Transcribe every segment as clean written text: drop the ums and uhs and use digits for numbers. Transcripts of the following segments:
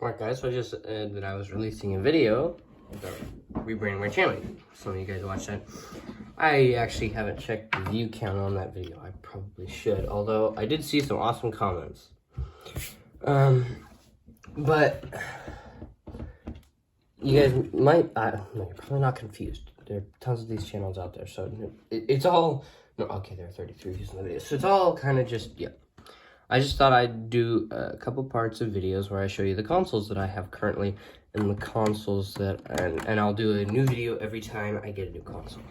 Alright guys, so I just said that I was releasing a video about rebranding my channel. Some of you guys watched that. I actually haven't checked the view count on that video. I probably should, although I did see some awesome comments. But you guys might, no, you're probably not confused. There are tons of these channels out there, so it's all, no, okay, there are 33 views in the video, so it's all kind of just, yeah. I just thought I'd do a couple parts of videos where I show you the consoles that I have currently and the consoles that, and I'll do a new video every time I get a new console.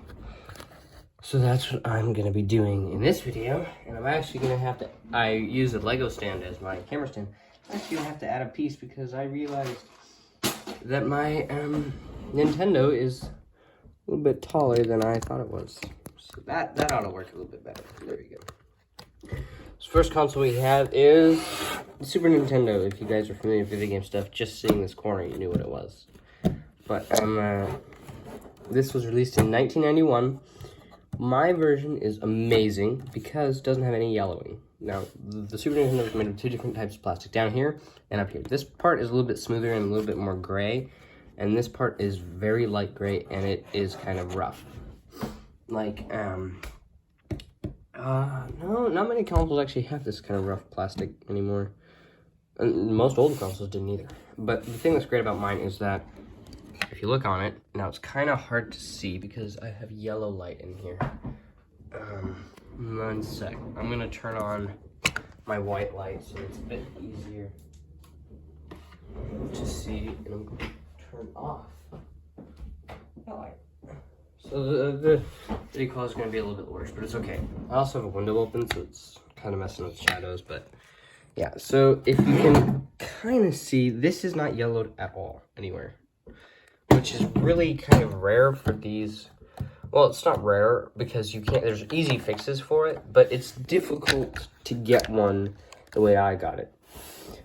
So that's what I'm going to be doing in this video, and I'm actually going to have to, I use a Lego stand as my camera stand. I'm actually going to have to add a piece because I realized that my Nintendo is a little bit taller than I thought it was. So that ought to work a little bit better. There we go. So first console we have is the Super Nintendo. If you guys are familiar with video game stuff, just seeing this corner, you knew what it was. But this was released in 1991. My version is amazing because it doesn't have any yellowing. Now, the Super Nintendo is made of two different types of plastic, down here and up here. This part is a little bit smoother and a little bit more gray, and this part is very light gray, and it is kind of rough. Like, no, not many consoles actually have this kind of rough plastic anymore. And most old consoles didn't either. But the thing that's great about mine is that if you look on it, now it's kind of hard to see because I have yellow light in here. One sec. I'm going to turn on my white light so it's a bit easier to see. And I'm going to turn off that light. So the video quality is going to be a little bit worse, but it's okay. I also have a window open, so it's kind of messing with the shadows, but yeah. So if you can kind of see, this is not yellowed at all anywhere, which is really kind of rare for these. Well, it's not rare because you can't, there's easy fixes for it, but it's difficult to get one the way I got it.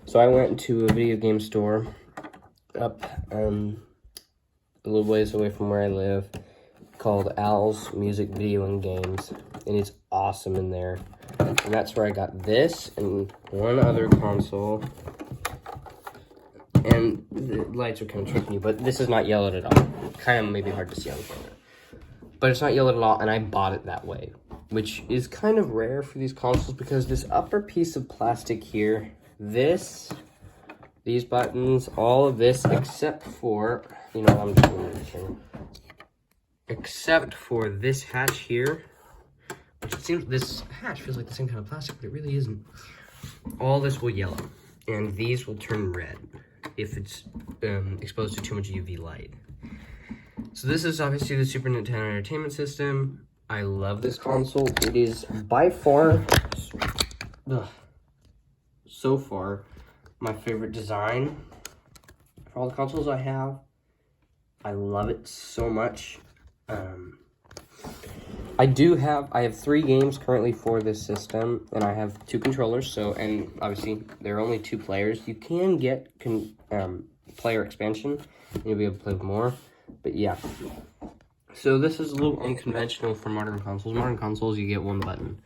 So I went to a video game store up a little ways away from where I live, called Al's Music, Video, and Games, and it's awesome in there. And that's where I got this and one other console. And the lights are kind of tricking you, but this is not yellowed at all. Kind of maybe hard to see on the camera. But it's not yellowed at all, and I bought it that way, which is kind of rare for these consoles because this upper piece of plastic here, these buttons, all of this, except for, you know, I'm just going to except for this hatch here, which it seems this hatch feels like the same kind of plastic, but it really isn't. All this will yellow, and these will turn red if it's exposed to too much UV light. So this is obviously the Super Nintendo Entertainment System. I love this console. It is by far, so far, my favorite design for all the consoles I have. I love it so much. I have 3 games currently for this system, and I have 2 controllers, so, and obviously there are only 2 players. You can get player expansion, and you'll be able to play with more, but yeah. So this is a little unconventional for modern consoles. Modern consoles, you get 1 button,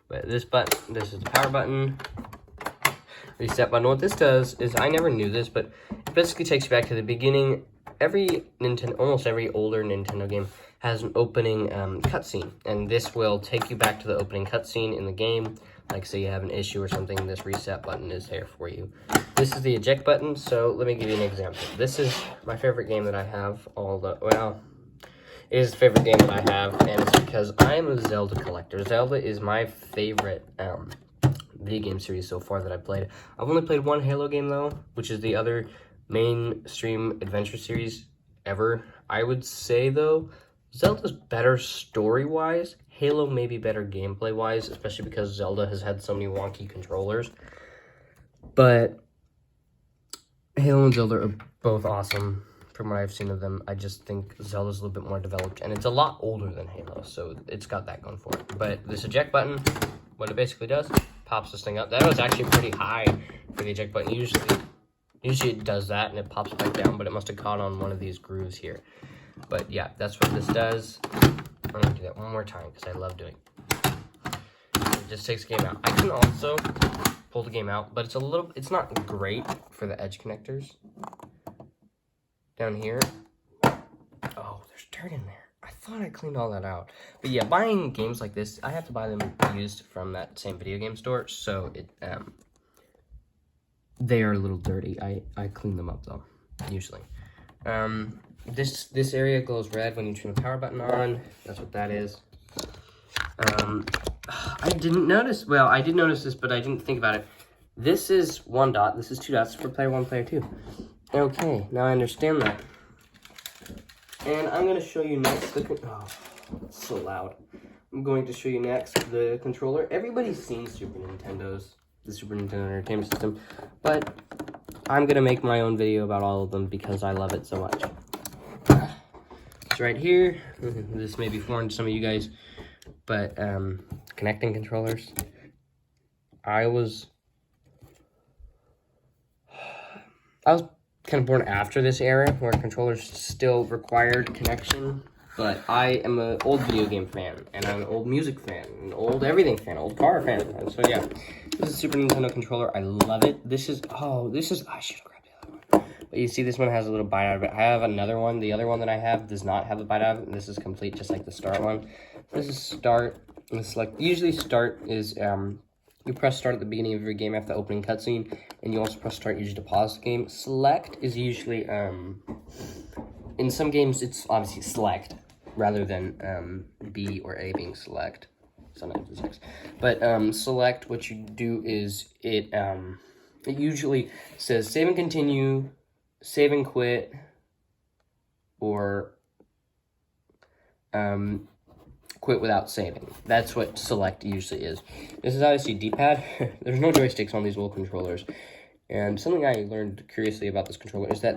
but this is the power button, reset button. What this does is, I never knew this, but it basically takes you back to the beginning. Almost every older Nintendo game has an opening cutscene, and this will take you back to the opening cutscene in the game. Like, say you have an issue or something, this reset button is there for you. This is the eject button, so let me give you an example. This is my favorite game that I have, it is the favorite game that I have, and it's because I'm a Zelda collector. Zelda is my favorite video game series so far that I've played. I've only played 1 Halo game, though, which is the other mainstream adventure series ever. I would say, though, Zelda's better story-wise. Halo may be better gameplay-wise, especially because Zelda has had so many wonky controllers. But Halo and Zelda are both awesome from what I've seen of them. I just think Zelda's a little bit more developed, and it's a lot older than Halo, so it's got that going for it. But this eject button, what it basically does, pops this thing up. That was actually pretty high for the eject button. Usually it does that and it pops back down, but it must have caught on one of these grooves here. But yeah, that's what this does. I'm gonna do that one more time because I love doing it. It just takes the game out. I can also pull the game out, but it's not great for the edge connectors. down here. Oh, there's dirt in there. I thought I cleaned all that out. But yeah, buying games like this, I have to buy them used from that same video game store, so they are a little dirty. I clean them up though, usually. This area glows red when you turn the power button on. That's what that is. I didn't notice. Well, I did notice this, but I didn't think about it. This is 1 dot. This is 2 dots for player 1, player 2. Okay, now I understand that. And I'm going to show you next oh, it's so loud. I'm going to show you next the controller. Everybody's seen Super Nintendo's, the Super Nintendo Entertainment System, but I'm going to make my own video about all of them because I love it so much. It's right here. This may be foreign to some of you guys, but connecting controllers. I was kind of born after this era where controllers still required connection, but I am an old video game fan, and I'm an old music fan, an old everything fan, old car fan. And so yeah, this is a Super Nintendo controller. I love it. I should have grabbed the other one. But you see this one has a little bite out of it. I have another one. The other one that I have does not have a bite out of it, and this is complete just like the start one. This is start, and select. Usually start is, you press start at the beginning of your game after the opening cutscene, and you also press start usually to pause the game. Select is usually, in some games it's obviously select, rather than B or A being select. Sometimes it's X. But select, what you do is it usually says save and continue, save and quit, or quit without saving. That's what select usually is. This is obviously D-pad. There's no joysticks on these old controllers. And something I learned curiously about this controller is that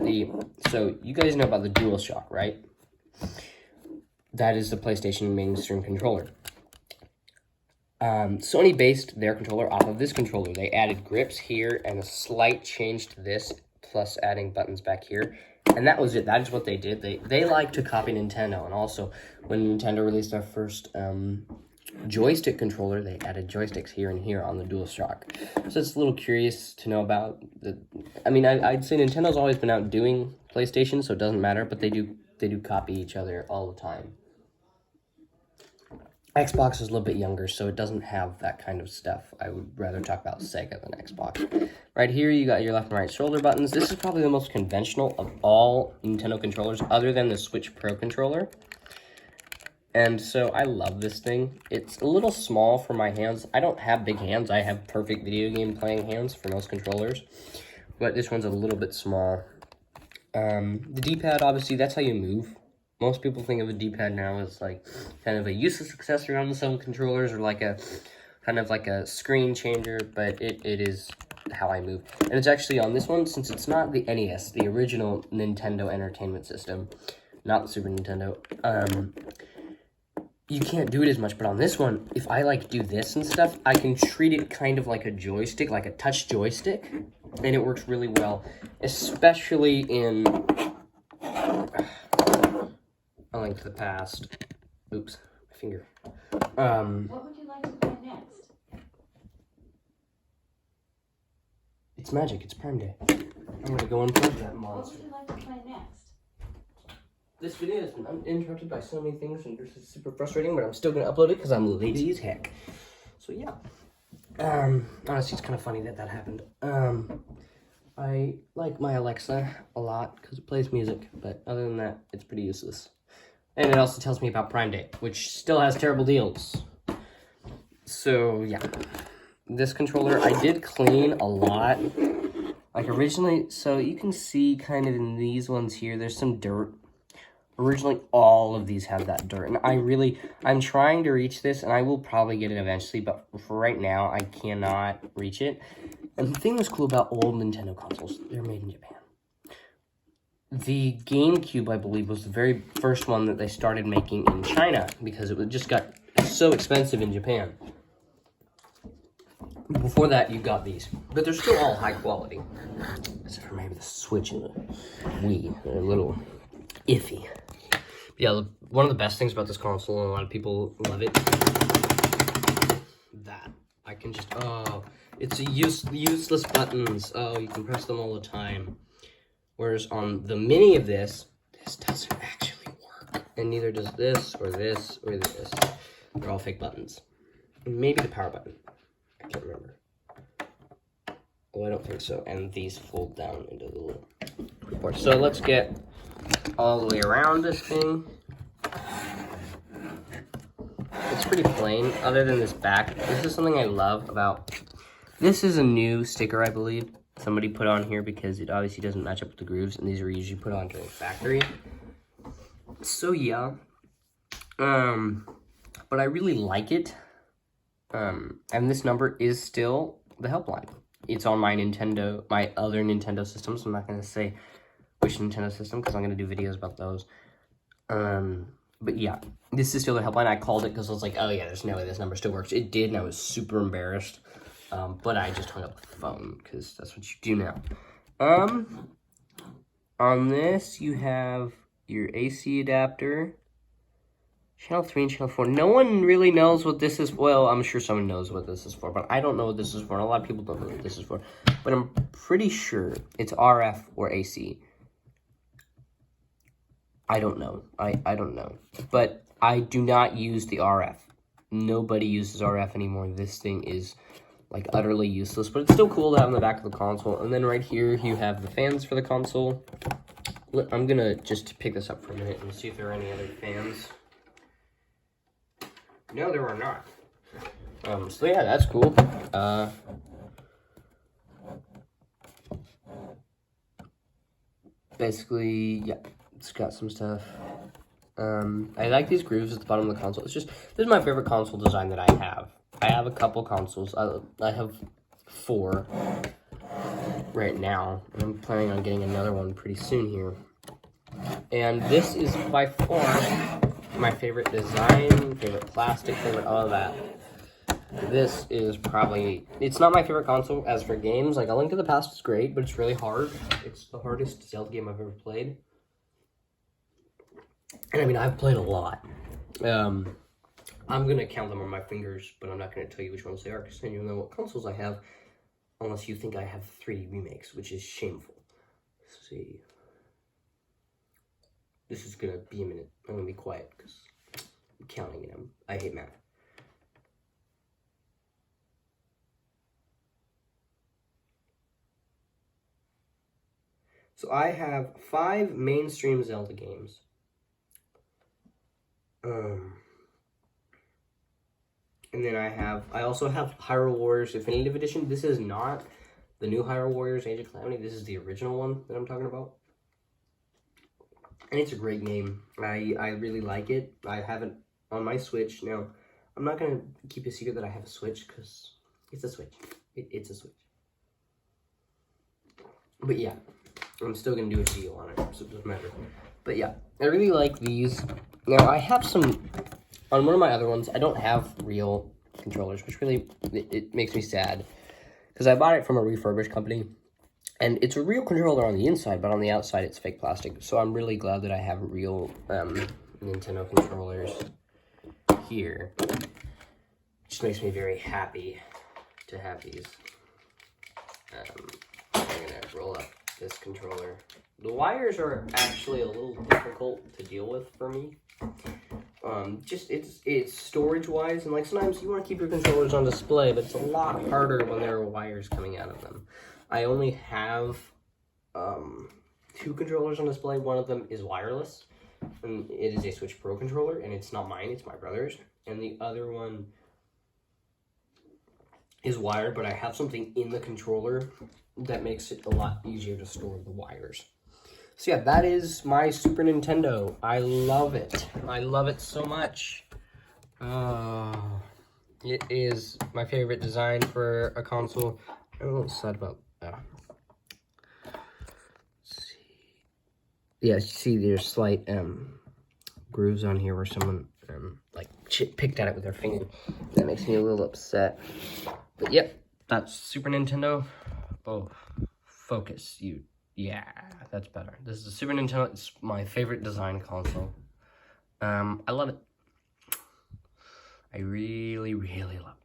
so you guys know about the DualShock, right? That is the PlayStation mainstream controller. Sony based their controller off of this controller. They added grips here and a slight change to this, plus adding buttons back here. And that was it. That is what they did. They like to copy Nintendo. And also, when Nintendo released their first joystick controller, they added joysticks here and here on the DualShock. So it's a little curious to know about. I mean, I'd say Nintendo's always been outdoing PlayStation, so it doesn't matter. But they do copy each other all the time. Xbox is a little bit younger, so it doesn't have that kind of stuff. I would rather talk about Sega than Xbox. Right here, you got your left and right shoulder buttons. This is probably the most conventional of all Nintendo controllers, other than the Switch Pro controller. And so I love this thing. It's a little small for my hands. I don't have big hands. I have perfect video game playing hands for most controllers. But this one's a little bit small. The D-pad, obviously, that's how you move. Most people think of a D-pad now as like kind of a useless accessory on some controllers, or like a kind of like a screen changer, but it is how I move. And it's actually on this one, since it's not the NES, the original Nintendo Entertainment System, not the Super Nintendo, you can't do it as much. But on this one, if I like do this and stuff, I can treat it kind of like a joystick, like a touch joystick, and it works really well, especially in A Link to the Past. Oops, my finger. What would you like to play next? It's magic. It's Prime Day. I'm gonna go unplug that monster. What would you like to play next? This video has been interrupted by so many things, and this is super frustrating, but I'm still gonna upload it because I'm lazy as heck. So yeah. Honestly, it's kind of funny that happened. I like my Alexa a lot because it plays music, but other than that, it's pretty useless. And it also tells me about Prime Day, which still has terrible deals. So, yeah. This controller, I did clean a lot. Like, originally, so you can see kind of in these ones here, there's some dirt. Originally, all of these have that dirt. And I'm trying to reach this, and I will probably get it eventually, but for right now, I cannot reach it. And the thing that's cool about old Nintendo consoles, they're made in Japan. The GameCube, I believe, was the very first one that they started making in China because it just got so expensive in Japan. Before that, you got these. But they're still all high quality. Except for maybe the Switch and the Wii. They're a little iffy. But yeah, one of the best things about this console, and a lot of people love it, that. I can just, it's useless buttons. Oh, you can press them all the time. Whereas on the mini of this doesn't actually work. And neither does this, or this, or this. They're all fake buttons. Maybe the power button. I can't remember. Oh, I don't think so. And these fold down into the little port. So let's get all the way around this thing. It's pretty plain, other than this back. This is something I love about... This is a new sticker, I believe. Somebody put on here because it obviously doesn't match up with the grooves, and these are usually put on during factory. So yeah. But I really like it. And this number is still the helpline. It's on my other Nintendo systems. I'm not going to say which Nintendo system because I'm going to do videos about those. But yeah, this is still the helpline. I called it because I was like, oh yeah, there's no way this number still works. It did, and I was super embarrassed. But I just hung up the phone because that's what you do now. On this, you have your AC adapter. Channel 3 and Channel 4. No one really knows what this is. Well, I'm sure someone knows what this is for, but I don't know what this is for. And a lot of people don't know what this is for. But I'm pretty sure it's RF or AC. I don't know. I don't know. But I do not use the RF. Nobody uses RF anymore. This thing is like utterly useless, but it's still cool to have in the back of the console. And then right here, you have the fans for the console. I'm gonna just pick this up for a minute and see if there are any other fans. No, there are not. So yeah, that's cool. Basically, yeah, it's got some stuff. I like these grooves at the bottom of the console. It's just, this is my favorite console design that I have. I have a couple consoles. I have 4 right now. And I'm planning on getting another one pretty soon here. And this is by far my favorite design, favorite plastic, favorite all of that. This is probably, it's not my favorite console as for games. Like, A Link to the Past is great, but it's really hard. It's the hardest Zelda game I've ever played. And I mean, I've played a lot. I'm going to count them on my fingers, but I'm not going to tell you which ones they are, because then you'll know what consoles I have, unless you think I have 3 remakes, which is shameful. Let's see. This is going to be a minute. I'm going to be quiet, because I'm counting it. I hate math. So I have 5 mainstream Zelda games. And then I also have Hyrule Warriors Definitive Edition. This is not the new Hyrule Warriors Age of Calamity. This is the original one that I'm talking about. And it's a great game. I really like it. I have it on my Switch. Now, I'm not going to keep a secret that I have a Switch, because it's a Switch. It's a Switch. But yeah, I'm still going to do a video on it, so it doesn't matter. But yeah, I really like these. Now, I have some... On one of my other ones, I don't have real controllers, which really, it makes me sad. Because I bought it from a refurbished company. And it's a real controller on the inside, but on the outside, it's fake plastic. So I'm really glad that I have real Nintendo controllers here. It just makes me very happy to have these. I'm going to roll up this controller. The wires are actually a little difficult to deal with for me. Just it's storage wise, and like sometimes you want to keep your controllers on display, but it's a lot harder when there are wires coming out of them. I only have 2 controllers on display. One of them is wireless, and it is a Switch Pro controller, and it's not mine, it's my brother's. And the other one is wired, but I have something in the controller that makes it a lot easier to store the wires. So yeah, that is my Super Nintendo. I love it. I love it so much. It is my favorite design for a console. I'm a little sad about that. Let's see. Yeah, you see there's slight grooves on here where someone like picked at it with their finger. That makes me a little upset. But yep, that's Super Nintendo. Oh, focus, you. Yeah, that's better. This is a Super Nintendo. It's my favorite design console. I love it. I really, really love it.